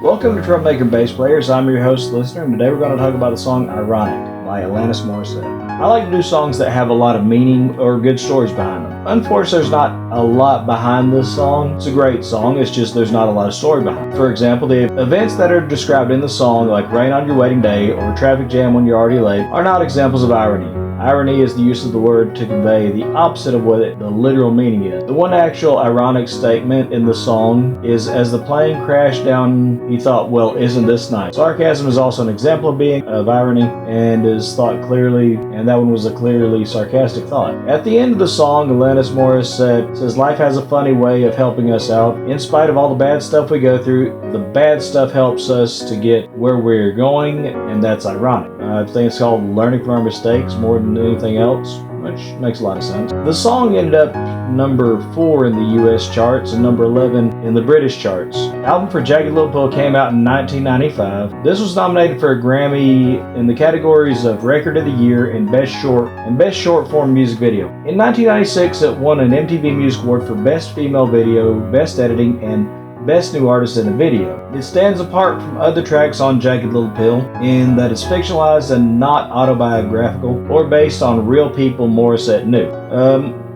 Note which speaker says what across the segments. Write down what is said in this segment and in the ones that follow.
Speaker 1: Welcome to Troublemaker Bass Players. I'm your host, listener, and today we're going to talk about the song Ironic by Alanis Morrisette. I like to do songs that have a lot of meaning or good stories behind them. Unfortunately, there's not a lot behind this song. It's a great song, it's just there's not a lot of story behind it. For example, the events that are described in the song, like rain on your wedding day or a traffic jam when you're already late, are not examples of irony. Irony is the use of the word to convey the opposite of what the literal meaning is. The one actual ironic statement in the song is, as the plane crashed down, he thought, well, isn't this nice? Sarcasm is also an example of irony and is thought clearly, and that one was a clearly sarcastic thought. At the end of the song, Alanis Morrisette says, life has a funny way of helping us out. In spite of all the bad stuff we go through, the bad stuff helps us to get where we're going, and that's ironic. I think it's called learning from our mistakes more than anything else, which makes a lot of sense. The song ended up number 4 in the US charts and number 11 in the British charts. The album for Jagged Little Pill came out in 1995. This was nominated for a Grammy in the categories of Record of the Year and Best Short Form Music Video. In 1996, it won an MTV Music Award for Best Female Video, Best Editing, and Best New Artist in a Video. It stands apart from other tracks on Jagged Little Pill in that it's fictionalized and not autobiographical or based on real people Morissette knew.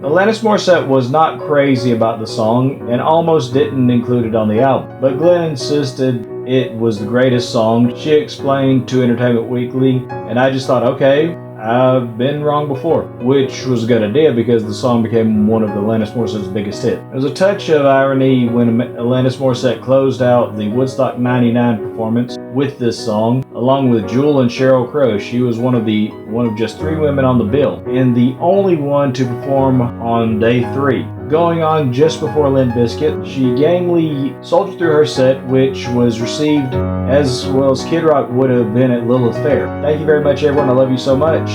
Speaker 1: Alanis Morissette was not crazy about the song and almost didn't include it on the album, but Glenn insisted it was the greatest song. She explained to Entertainment Weekly, and I just thought, okay, I've been wrong before, which was a good idea because the song became one of the Alanis Morissette's biggest hits. There was a touch of irony when Alanis Morissette closed out the Woodstock 99 performance with this song, along with Jewel and Sheryl Crow. She was one of just 3 women on the bill, and the only one to perform on day 3. Going on just before Limp Bizkit, she gamely soldiered through her set, which was received as well as Kid Rock would have been at Lilith Fair. Thank you very much, everyone. I love you so much,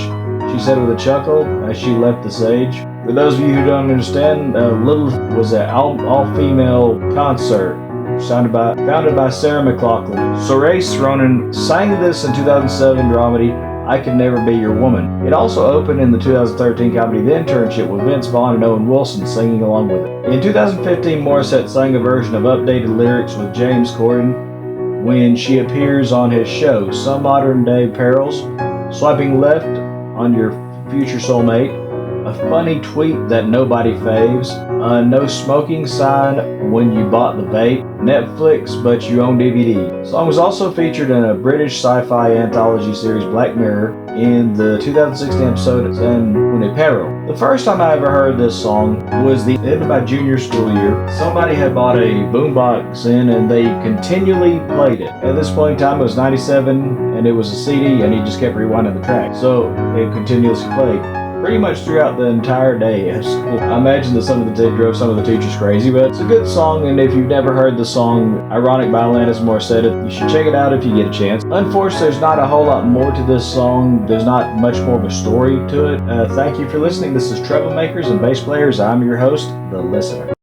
Speaker 1: she said with a chuckle as she left the stage. For those of you who don't understand, Lilith was an all-female concert founded by Sarah McLachlan. Saoirse Ronan sang this in 2007 dramedy I Could Never Be Your Woman. It also opened in the 2013 comedy The Internship with Vince Vaughn and Owen Wilson singing along with it. In 2015, Morissette sang a version of updated lyrics with James Corden when she appears on his show, Some Modern Day Perils, Swiping Left on Your Future Soulmate, a funny tweet that nobody faves, a no smoking sign when you bought the vape, Netflix but you own DVD. The song was also featured in a British sci-fi anthology series Black Mirror in the 2016 episode San Junipero. The first time I ever heard this song was the end of my junior school year. Somebody had bought a boombox in and they continually played it. At this point in time it was 97 and it was a CD and he just kept rewinding the track. So it continuously played pretty much throughout the entire day at school. I imagine that drove some of the teachers crazy, but it's a good song, and if you've never heard the song Ironic by Alanis Morissette, you should check it out if you get a chance. Unfortunately, there's not a whole lot more to this song. There's not much more of a story to it. Thank you for listening. This is Troublemakers and Bass Players. I'm your host, The Listener.